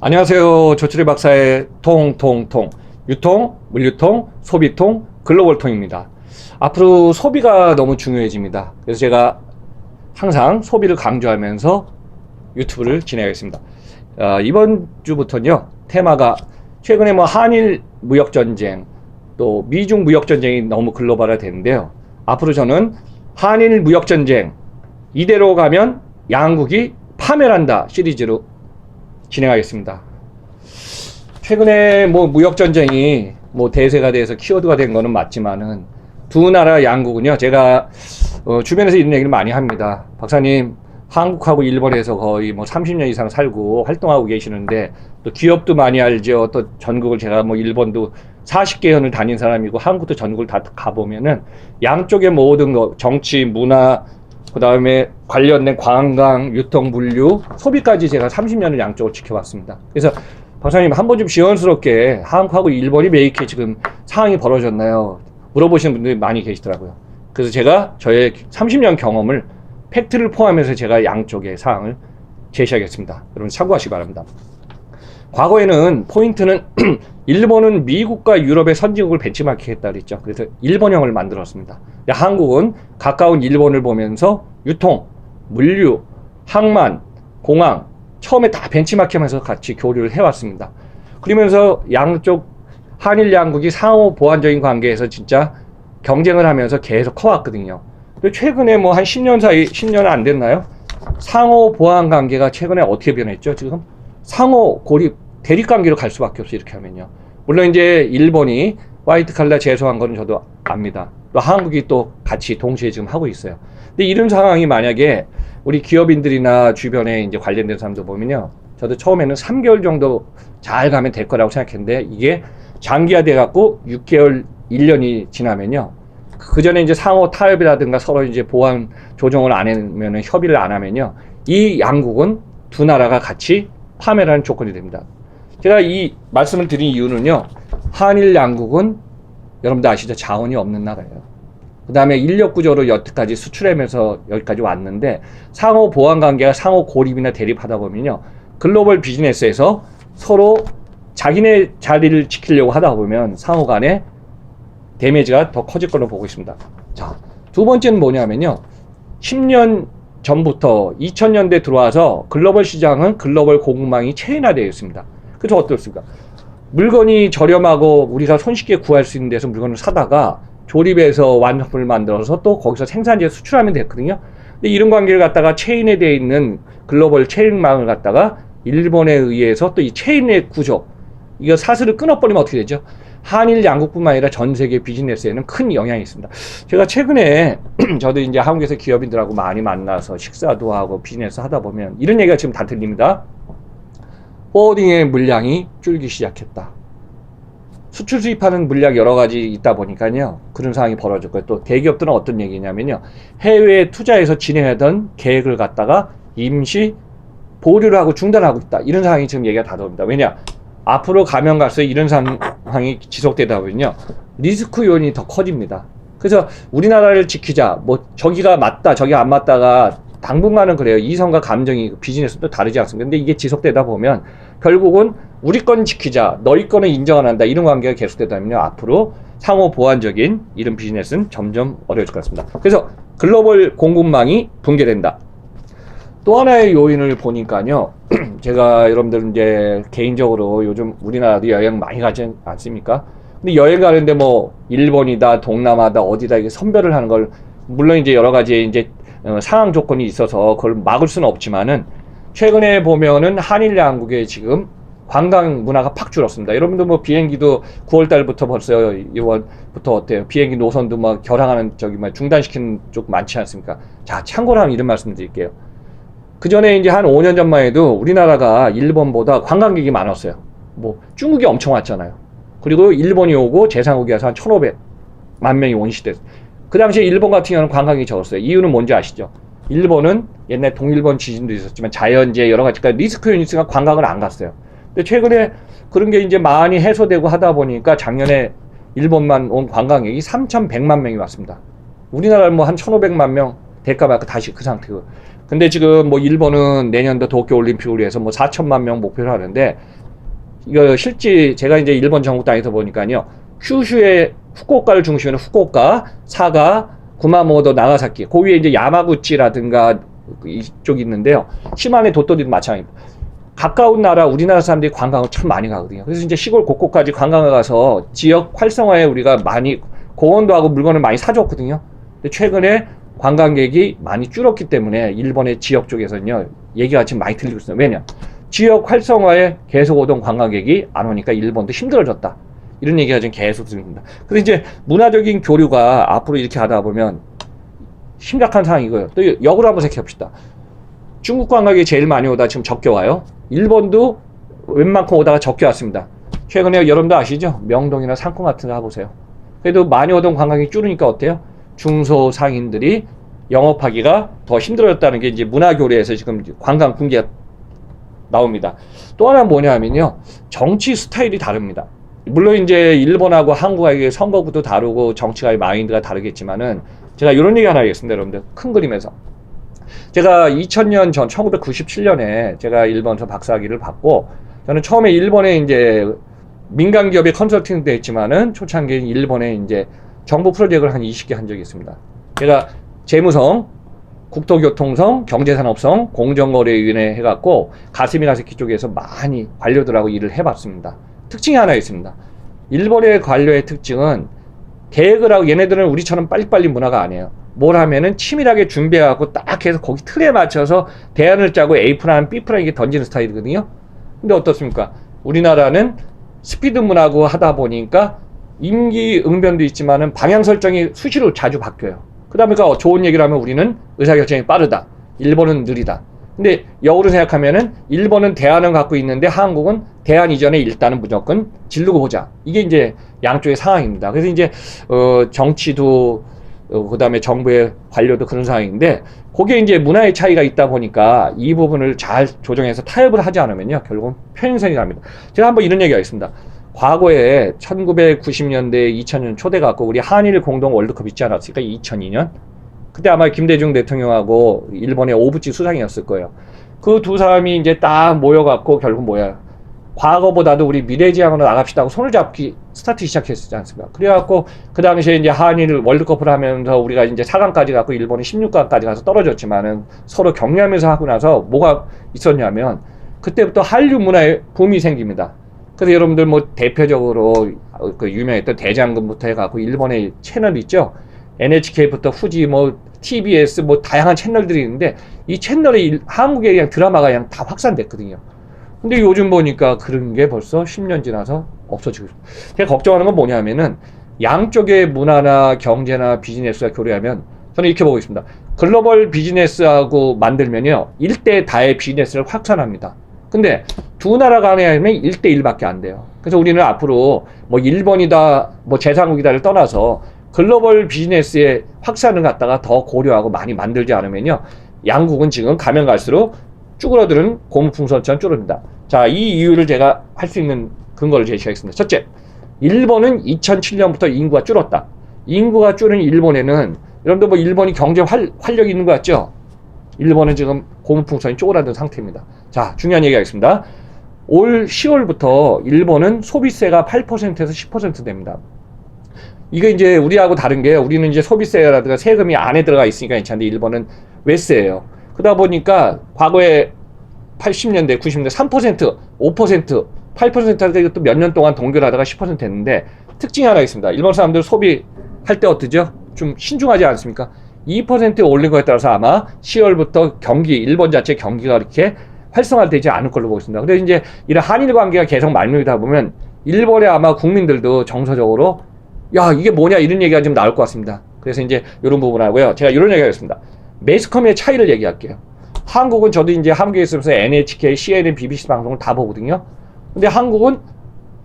안녕하세요. 조철희 박사의 통통통. 유통, 물류통, 소비통, 글로벌통입니다. 앞으로 소비가 너무 중요해집니다. 그래서 제가 항상 소비를 강조하면서 유튜브를 진행하겠습니다. 이번 주부터는요, 테마가 최근에 한일 무역전쟁, 또 미중 무역전쟁이 너무 글로벌화 되는데요. 앞으로 저는 한일 무역전쟁, 이대로 가면 양국이 파멸한다 시리즈로 진행하겠습니다. 최근에 무역전쟁이 대세가 돼서 키워드가 된 거는 맞지만은 두 나라 양국은요, 제가 주변에서 이런 얘기를 많이 합니다. 박사님, 한국하고 일본에서 거의 30년 이상 살고 활동하고 계시는데 또 기업도 많이 알죠. 또 전국을 제가 일본도 40개년을 다닌 사람이고 한국도 전국을 다 가보면은 양쪽의 모든 거, 정치, 문화, 그 다음에 관련된 관광, 유통, 물류, 소비까지 제가 30년을 양쪽을 지켜봤습니다. 그래서 박사님, 한번 좀 시원스럽게 한국하고 일본이 왜 이렇게 지금 상황이 벌어졌나요? 물어보시는 분들이 많이 계시더라고요. 그래서 제가 저의 30년 경험을 팩트를 포함해서 제가 양쪽의 상황을 제시하겠습니다. 여러분 참고하시기 바랍니다. 과거에는 포인트는 일본은 미국과 유럽의 선진국을 벤치마킹했다 그랬죠. 그래서 일본형을 만들었습니다. 한국은 가까운 일본을 보면서 유통, 물류, 항만, 공항 처음에 다 벤치마킹하면서 같이 교류를 해왔습니다. 그러면서 양쪽 한일 양국이 상호 보완적인 관계에서 진짜 경쟁을 하면서 계속 커왔거든요. 최근에 한 10년 사이, 10년은 안 됐나요? 상호 보완 관계가 최근에 어떻게 변했죠? 지금 상호 고립 대립 관계로 갈 수밖에 없어요. 이렇게 하면요. 물론 이제 일본이 화이트 칼라 제소한 거는 저도 압니다. 또 한국이 또 같이 동시에 지금 하고 있어요. 근데 이런 상황이 만약에 우리 기업인들이나 주변에 이제 관련된 사람들 보면요, 저도 처음에는 3개월 정도 잘 가면 될 거라고 생각했는데 이게 장기화돼 갖고 6개월, 1년이 지나면요, 그 전에 이제 상호 타협이라든가 서로 이제 보완 조정을 안 하면은, 협의를 안 하면요, 이 양국은 두 나라가 같이 파멸하는 조건이 됩니다. 제가 이 말씀을 드린 이유는요, 한일 양국은 여러분들 아시죠? 자원이 없는 나라예요. 그 다음에 인력 구조로 여태까지 수출하면서 여기까지 왔는데 상호 보완 관계가 상호 고립이나 대립하다 보면요, 글로벌 비즈니스에서 서로 자기네 자리를 지키려고 하다 보면 상호 간에 데미지가 더 커질 걸로 보고 있습니다. 자, 두 번째는 뭐냐면요, 10년 전부터 2000년대 들어와서 글로벌 시장은 글로벌 공급망이 체인화되어 있습니다. 그래서 어떻습니까? 물건이 저렴하고 우리가 손쉽게 구할 수 있는 데서 물건을 사다가 조립해서 완성품을 만들어서 또 거기서 생산지에 수출하면 됐거든요. 근데 이런 관계를 갖다가 체인에 되어 있는 글로벌 체인망을 갖다가 일본에 의해서 또 이 체인의 구조, 이거 사슬을 끊어버리면 어떻게 되죠? 한일 양국뿐만 아니라 전 세계 비즈니스에는 큰 영향이 있습니다. 제가 최근에 저도 이제 한국에서 기업인들하고 많이 만나서 식사도 하고 비즈니스 하다 보면 이런 얘기가 지금 다 들립니다. 포워딩의 물량이 줄기 시작했다. 수출 수입하는 물량이 여러 가지 있다 보니까요, 그런 상황이 벌어졌고요. 또 대기업들은 어떤 얘기냐면요, 해외에 투자해서 진행하던 계획을 갖다가 임시 보류를 하고 중단하고 있다. 이런 상황이 지금 얘기가 다 나옵니다. 왜냐? 앞으로 가면 갈수록 이런 상황이 지속되다 보면요, 리스크 요인이 더 커집니다. 그래서 우리나라를 지키자, 저기가 맞다, 저기가 안 맞다가 당분간은 그래요. 이성과 감정이 비즈니스도 다르지 않습니까? 근데 이게 지속되다 보면 결국은 우리 건 지키자, 너희 거는 인정 안 한다, 이런 관계가 계속되다 보면요, 앞으로 상호 보완적인 이런 비즈니스는 점점 어려워질 것 같습니다. 그래서 글로벌 공급망이 붕괴된다. 또 하나의 요인을 보니까요, 제가 여러분들 이제 개인적으로 요즘 우리나라도 여행 많이 가지 않습니까? 근데 여행 가는데 일본이다, 동남아다, 어디다 이게 선별을 하는 걸, 물론 이제 여러 가지 이제 상황 조건이 있어서 그걸 막을 수는 없지만은 최근에 보면은 한일 양국의 지금 관광 문화가 팍 줄었습니다. 여러분들 비행기도 9월 달부터 벌써 이번부터 어때요? 비행기 노선도 결항하는 중단시키는 쪽 많지 않습니까? 자, 참고로 하면 이런 말씀 드릴게요. 그 전에 이제 한 5년 전만 해도 우리나라가 일본보다 관광객이 많았어요. 중국이 엄청 왔잖아요. 그리고 일본이 오고 제상국이 와서 한 1,500만 명이 온시됐어요. 그 당시에 일본 같은 경우는 관광객이 적었어요. 이유는 뭔지 아시죠? 일본은 옛날 동일본 지진도 있었지만 자연재해 여러 가지가 리스크 요인이 있으니까 관광을 안 갔어요. 근데 최근에 그런 게 이제 많이 해소되고 하다 보니까 작년에 일본만 온 관광객이 3,100만 명이 왔습니다. 우리나라는 한 1,500만 명 될까 말까 다시 그 상태고. 근데 지금 뭐 일본은 내년도 도쿄 올림픽을 위해서 뭐 4천만 명 목표를 하는데, 이거 실제 제가 이제 일본 전국 다니다 보니까요, 큐슈의 후쿠오카를 중심으로 후쿠오카, 사가, 구마모토, 나가사키, 그 위에 이제 야마구치라든가 이쪽이 있는데요. 시마네 도토리도 마찬가지입니다. 가까운 나라, 우리나라 사람들이 관광을 참 많이 가거든요. 그래서 이제 시골 곳곳까지 관광을 가서 지역 활성화에 우리가 많이 공헌도 하고 물건을 많이 사줬거든요. 근데 최근에 관광객이 많이 줄었기 때문에 일본의 지역 쪽에서는요, 얘기가 지금 많이 들리고 있어요. 왜냐? 지역 활성화에 계속 오던 관광객이 안 오니까 일본도 힘들어졌다. 이런 얘기가 지금 계속 들립니다. 그래서 이제 문화적인 교류가 앞으로 이렇게 하다 보면 심각한 상황이고요. 또 역으로 한번 생각해 봅시다. 중국 관광객이 제일 많이 오다 지금 적게 와요. 일본도 웬만큼 오다가 적게 왔습니다. 최근에 여러분도 아시죠? 명동이나 상권 같은 거 가보세요. 그래도 많이 오던 관광객이 줄으니까 어때요? 중소상인들이 영업하기가 더 힘들어졌다는 게 이제 문화교류에서 지금 관광 분기가 나옵니다. 또 하나 뭐냐면요, 정치 스타일이 다릅니다. 물론 이제 일본하고 한국하고 선거구도 다르고 정치가의 마인드가 다르겠지만은, 제가 이런 얘기 하나 하겠습니다. 여러분들 큰 그림에서 제가 2000년 전 1997년에 제가 일본에서 박사학위를 받고, 저는 처음에 일본에 이제 민간 기업의 컨설팅도 했지만은 초창기에 일본에 이제 정부 프로젝트를 한 20개 한 적이 있습니다. 제가 재무성, 국토교통성, 경제산업성, 공정거래위원회 해갖고 가스미나세키 쪽에서 많이 관료들하고 일을 해봤습니다. 특징이 하나 있습니다. 일본의 관료의 특징은 계획을 하고, 얘네들은 우리처럼 빨리빨리 문화가 아니에요. 뭘 하면은 치밀하게 준비해갖고 딱 해서 거기 틀에 맞춰서 대안을 짜고 A 플랜, B 플랜 이게 던지는 스타일이거든요. 근데 어떻습니까? 우리나라는 스피드 문화고 하다 보니까 임기 응변도 있지만은 방향 설정이 수시로 자주 바뀌어요. 그러다 보니까 좋은 얘기를 하면 우리는 의사결정이 빠르다. 일본은 느리다. 근데 역으로 생각하면은 일본은 대안을 갖고 있는데 한국은 대안 이전에 일단은 무조건 질르고 보자. 이게 이제 양쪽의 상황입니다. 그래서 이제 정치도 그다음에 정부의 관료도 그런 상황인데, 그게 이제 문화의 차이가 있다 보니까 이 부분을 잘 조정해서 타협을 하지 않으면요, 결국은 편성이 갑니다. 제가 한번 이런 얘기가 있습니다. 과거에 1990년대 2000년 초대 갖고 우리 한일 공동 월드컵 있지 않았습니까? 2002년. 그때 아마 김대중 대통령하고 일본의 오부치 수상이었을 거예요. 그 두 사람이 이제 딱 모여갖고 결국 뭐야, 과거보다도 우리 미래지향으로 나갑시다 하고 손을 잡기 스타트 시작했지 않습니까? 그래갖고 그 당시에 이제 한일 월드컵을 하면서 우리가 이제 4강까지 갔고 일본이 16강까지 가서 떨어졌지만은 서로 격려하면서 하고 나서 뭐가 있었냐면, 그때부터 한류 문화의 붐이 생깁니다. 그래서 여러분들 뭐 대표적으로 그 유명했던 대장금부터 해갖고 일본의 채널 있죠? NHK부터 후지 뭐 TBS 뭐 다양한 채널들이 있는데, 이 채널이 한국에 그냥 드라마가 그냥 다 확산됐거든요. 근데 요즘 보니까 그런 게 벌써 10년 지나서 없어지고 있습니다. 제가 걱정하는 건 뭐냐면은, 양쪽의 문화나 경제나 비즈니스가 교류하면 저는 이렇게 보고 있습니다. 글로벌 비즈니스하고 만들면요, 1대 다의 비즈니스를 확산합니다. 근데 두 나라 간에 하면 1대1밖에 안 돼요. 그래서 우리는 앞으로 뭐 일본이다, 뭐 제3국이다를 떠나서 글로벌 비즈니스의 확산을 갖다가 더 고려하고 많이 만들지 않으면요, 양국은 지금 가면 갈수록 쭈그러드는 고무풍선처럼 줄어든다. 자, 이 이유를 제가 할 수 있는 근거를 제시하겠습니다. 첫째, 일본은 2007년부터 인구가 줄었다. 인구가 줄은 일본에는, 여러분들 뭐 일본이 경제 활력이 있는 것 같죠? 일본은 지금 고무풍선이 쪼그라든 상태입니다. 자, 중요한 얘기가 있습니다. 올 10월부터 일본은 소비세가 8%에서 10% 됩니다. 이게 이제 우리하고 다른 게, 우리는 이제 소비세라든가 세금이 안에 들어가 있으니까 괜찮은데 일본은 외세예요. 그러다 보니까 과거에 80년대, 90년대 3%, 5%, 8% 할 때 이것도 몇 년 동안 동결하다가 10% 됐는데, 특징이 하나 있습니다. 일본 사람들 소비할 때 어떠죠? 좀 신중하지 않습니까? 2%에 올린 거에 따라서 아마 10월부터 경기, 일본 자체 경기가 이렇게 활성화되지 않을 걸로 보고 있습니다. 그래서 이제 이런 한일 관계가 계속 말미르다 보면 일본의 아마 국민들도 정서적으로 야, 이게 뭐냐 이런 얘기가 좀 나올 것 같습니다. 그래서 이제 이런 부분 하고요. 제가 이런 얘기 하겠습니다. 매스컴의 차이를 얘기할게요. 한국은 저도 이제 한국에 있으면서 NHK, CNN, BBC 방송을 다 보거든요. 근데 한국은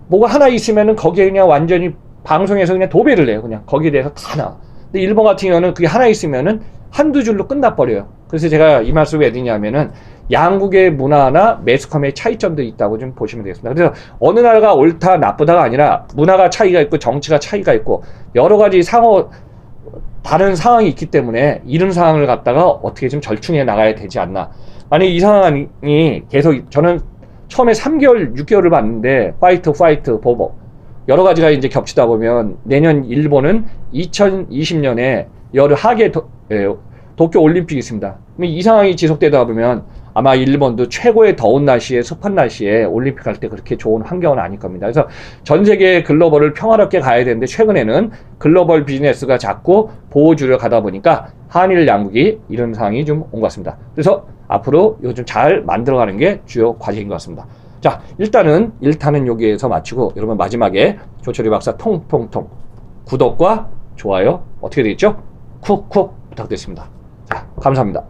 뭐가 하나 있으면은 거기에 그냥 완전히 방송에서 그냥 도배를 내요. 그냥 거기에 대해서 다 나와. 근데 일본 같은 경우는 그게 하나 있으면은 한두 줄로 끝나버려요. 그래서 제가 이 말씀을 왜 드리냐면은 양국의 문화나 매스컴의 차이점도 있다고 좀 보시면 되겠습니다. 그래서 어느 나라가 옳다 나쁘다가 아니라 문화가 차이가 있고 정치가 차이가 있고 여러 가지 상호 다른 상황이 있기 때문에 이런 상황을 갖다가 어떻게 좀 절충해 나가야 되지 않나. 만약 이 상황이 계속, 저는 처음에 3개월, 6개월을 봤는데 파이트, 보복 여러 가지가 이제 겹치다 보면 내년 일본은 2020년에 여름 하계 도쿄 올림픽이 있습니다. 이 상황이 지속되다 보면 아마 일본도 최고의 더운 날씨에 습한 날씨에 올림픽 할 때 그렇게 좋은 환경은 아닐 겁니다. 그래서 전 세계 글로벌을 평화롭게 가야 되는데 최근에는 글로벌 비즈니스가 자꾸 보호주를 가다 보니까 한일 양국이 이런 상황이 좀 온 것 같습니다. 그래서 앞으로 이거 좀 잘 만들어가는 게 주요 과제인 것 같습니다. 자, 일단은 1탄은 여기에서 마치고 여러분 마지막에 조철이 박사 통통통 구독과 좋아요 어떻게 되겠죠? 쿡쿡 부탁드리겠습니다. 자, 감사합니다.